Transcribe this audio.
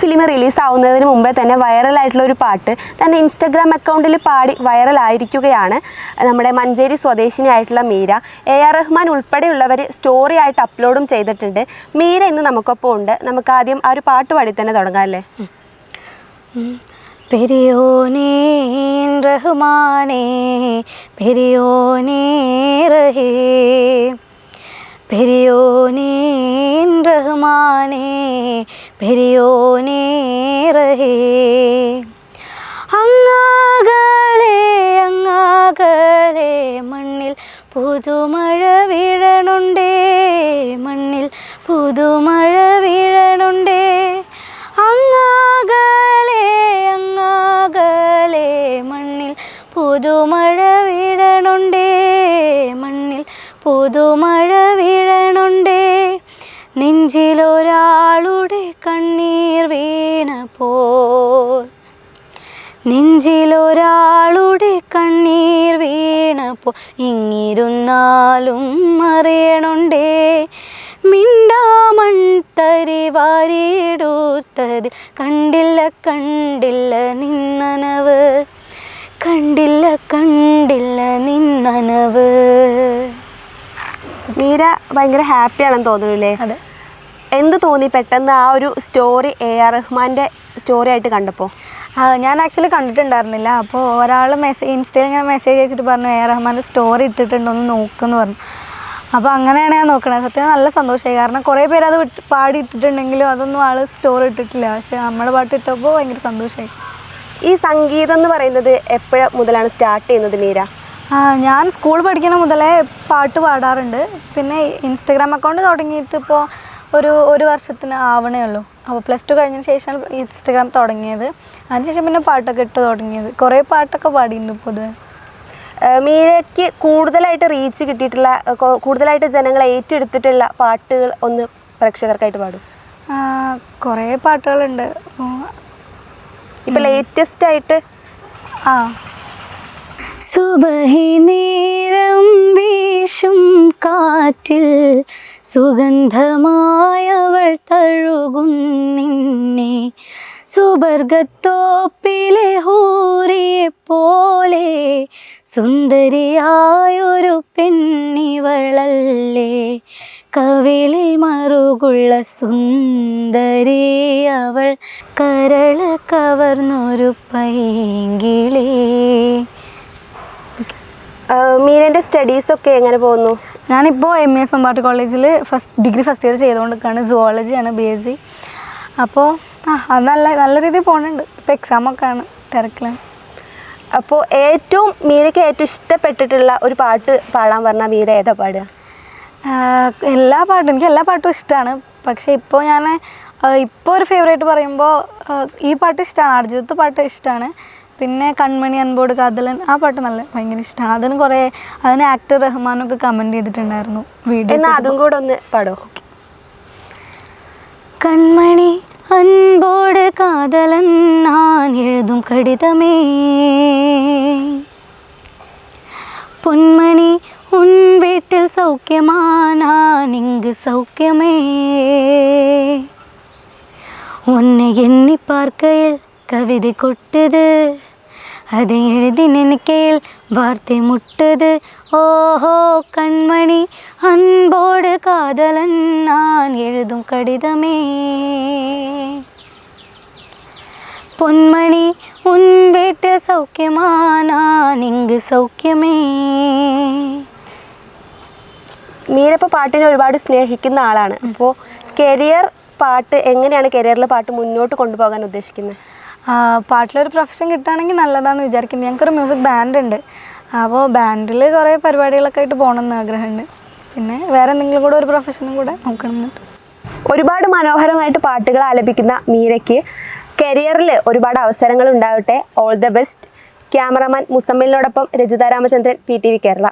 Film റിലീസാവുന്നതിന് മുമ്പേ തന്നെ വൈറലായിട്ടുള്ള ഒരു പാട്ട് തന്നെ ഇൻസ്റ്റഗ്രാം അക്കൗണ്ടിൽ പാടി വൈറലായിരിക്കുകയാണ് നമ്മുടെ മഞ്ചേരി സ്വദേശിനിയായിട്ടുള്ള മീര. AR റഹ്മാൻ ഉൾപ്പെടെയുള്ളവർ സ്റ്റോറി ആയിട്ട് അപ്ലോഡും ചെയ്തിട്ടുണ്ട്. മീര ഇന്ന് നമുക്കൊപ്പം ഉണ്ട്. നമുക്ക് ആദ്യം ആ ഒരു പാട്ട് പാടി തന്നെ തുടങ്ങാം അല്ലേ? പെരിയോനേ റഹ്മാനേ പെരിയോനേ റഹീ പെരിയോനേ റഹ്മാനേ പെരിയോനേ റഹീ അങ്ങാകലെ അങ്ങാകലെ മണ്ണിൽ പുതുമഴ വീഴണുണ്ടേ മണ്ണിൽ പുതുമഴ വീഴണുണ്ടേ അങ്ങാകലെ അങ്ങാകലെ മണ്ണിൽ പുതുമഴ വീഴണുണ്ടേ മണ്ണിൽ പുതുമഴ വീഴണുണ്ടേ നെഞ്ചിലൊരാളുടെ കണ്ണീർ വീണപ്പോൾ നെഞ്ചിലൊരാളുടെ കണ്ണീർ വീണപ്പോൾ ഇങ്ങിരുന്നാലും അറിയണുണ്ടേ മിണ്ടാമൺതരി വാരിയെടുത്തത് കണ്ടില്ല കണ്ടില്ല നിന്നനവ് കണ്ടില്ല കണ്ടില്ല നിന്നനവ്. മീര ഭയങ്കര ഹാപ്പിയാണെന്ന് തോന്നുന്നില്ലേ? അതെ. എന്ത് തോന്നി പെട്ടെന്ന് ആ ഒരു സ്റ്റോറി AR റഹ്മാൻ്റെ സ്റ്റോറി ആയിട്ട് കണ്ടപ്പോൾ? ഞാൻ ആക്ച്വലി കണ്ടിട്ടുണ്ടായിരുന്നില്ല. അപ്പോൾ ഒരാൾ ഇൻസ്റ്റയിൽ ഇങ്ങനെ മെസ്സേജ് അയച്ചിട്ട് പറഞ്ഞു AR റഹ്മാൻ്റെ സ്റ്റോറി ഇട്ടിട്ടുണ്ടോ ഒന്ന് നോക്കുമെന്ന് പറഞ്ഞു. അപ്പോൾ അങ്ങനെയാണ് ഞാൻ നോക്കണത്. സത്യം നല്ല സന്തോഷമായി. കാരണം കുറേ പേര് അത് പാടി ഇട്ടിട്ടുണ്ടെങ്കിലും അതൊന്നും ആൾ സ്റ്റോറി ഇട്ടിട്ടില്ല. പക്ഷേ നമ്മുടെ പാട്ട് ഇട്ടപ്പോൾ ഭയങ്കര സന്തോഷമായി. ഈ സംഗീതം എന്ന് പറയുന്നത് എപ്പോഴും മുതലാണ് സ്റ്റാർട്ട് ചെയ്യുന്നത് മീര? ഞാൻ സ്കൂൾ പഠിക്കുന്ന മുതലേ പാട്ട് പാടാറുണ്ട്. പിന്നെ ഇൻസ്റ്റഗ്രാം അക്കൗണ്ട് തുടങ്ങിയിട്ട് ഇപ്പോൾ ഒരു വർഷത്തിന് ആവണേ ഉള്ളൂ. അപ്പോൾ +2 കഴിഞ്ഞതിന് ശേഷമാണ് ഇൻസ്റ്റഗ്രാം തുടങ്ങിയത്. അതിനുശേഷം പിന്നെ പാട്ടൊക്കെ ഇട്ട് തുടങ്ങിയത്. കുറേ പാട്ടൊക്കെ പാടിയിട്ടുണ്ട് പൊതുവെ. മീരയ്ക്ക് കൂടുതലായിട്ട് റീച്ച് കിട്ടിയിട്ടുള്ള കൂടുതലായിട്ട് ജനങ്ങളെ ഏറ്റെടുത്തിട്ടുള്ള പാട്ടുകൾ ഒന്ന് പ്രേക്ഷകർക്കായിട്ട് പാടും? കുറേ പാട്ടുകളുണ്ട്. ഇപ്പം ലേറ്റസ്റ്റ് ആയിട്ട് സുബഹി നേരം വീശും കാറ്റിൽ സുഗന്ധമായവൾ തഴുകുന്നിന്നെ സുബർഗത്തോപ്പിലെ ഹൂറിയെ പോലെ സുന്ദരിയായൊരു പെണ്ണിവളല്ലേ കവിളിൽ മറുകുള്ള സുന്ദരി അവൾ കരള കവർന്നൊരു പൈങ്കിളി. മീരൻ്റെ സ്റ്റഡീസൊക്കെ എങ്ങനെ പോകുന്നു? ഞാനിപ്പോൾ MES മമ്പാട്ട് കോളേജിൽ ഡിഗ്രി ഫസ്റ്റ് ഇയർ ചെയ്തുകൊണ്ടിരിക്കുകയാണ്. സുവോളജിയാണ് BSc. അപ്പോൾ അത് നല്ല രീതിയിൽ പോകുന്നുണ്ട്. ഇപ്പോൾ എക്സാമൊക്കെ ആണ്, തിരക്കിലാണ്. അപ്പോൾ മീരയ്ക്ക് ഏറ്റവും ഇഷ്ടപ്പെട്ടിട്ടുള്ള ഒരു പാട്ട് പാടാൻ പറഞ്ഞാൽ മീര ഏതാ പാടുക? എനിക്ക് എല്ലാ പാട്ടും ഇഷ്ടമാണ്. പക്ഷേ ഇപ്പോൾ ഒരു ഫേവറേറ്റ് പറയുമ്പോൾ ഈ പാട്ട് ഇഷ്ടമാണ്. അർജിത്ത് പാട്ട് ഇഷ്ടമാണ്. പിന്നെ കൺമണി അൻപോട് കാതലൻ ആ പാട്ട് ഭയങ്കര ഇഷ്ടമാണ്. അതിന് ആക്ടർ റഹ്മാനൊക്കെ കമൻറ്റ് ചെയ്തിട്ടുണ്ടായിരുന്നു വീഡിയോ. അതും കൂടെ ഒന്ന് പാടോ? കൺമണി അൻപോട് കാതലൻ நான் எழுதும் கடிதமே பொன்மணி உன் வீட்டில் சௌக்கியமா நான் இங்கு சௌக்கியமே உன்னை எண்ணி பார்க்கையில் கவிதை கொட்டுது அதை எழுதி நினைக்கையில் வார்த்தை முட்டுது ஓஹோ கண்மணி அன்போடு காதலன் நான் எழுதும் கடிதமே பொன்மணி உன் வீட்டு சௌக்கியமா நான் இங்கு സൗഖ്യമേ. മീര ഇപ്പോൾ പാട്ടിനെ ഒരുപാട് സ്നേഹിക്കുന്ന ആളാണ്. അപ്പോൾ പാട്ട് എങ്ങനെയാണ് കരിയറിൽ പാട്ട് മുന്നോട്ട് കൊണ്ടുപോകാൻ ഉദ്ദേശിക്കുന്നത്? പാട്ടിലൊരു പ്രൊഫഷൻ കിട്ടുകയാണെങ്കിൽ നല്ലതാണെന്ന് വിചാരിക്കുന്നത്. ഞങ്ങൾക്കൊരു മ്യൂസിക് ബാൻഡ് ഉണ്ട്. അപ്പോൾ ബാൻഡിൽ കുറേ പരിപാടികളൊക്കെ ആയിട്ട് പോകണമെന്ന് ആഗ്രഹമുണ്ട്. പിന്നെ വേറെ എന്തെങ്കിലും കൂടെ ഒരു പ്രൊഫഷനും കൂടെ നോക്കണമെന്നുണ്ട്. ഒരുപാട് മനോഹരമായിട്ട് പാട്ടുകൾ ആലപിക്കുന്ന മീരയ്ക്ക് കരിയറിൽ ഒരുപാട് അവസരങ്ങൾ ഉണ്ടാവട്ടെ. All the best. ക്യാമറമാൻ മുസമ്മിലിനോടൊപ്പം രജിത രാമചന്ദ്രൻ, PTV കേരള.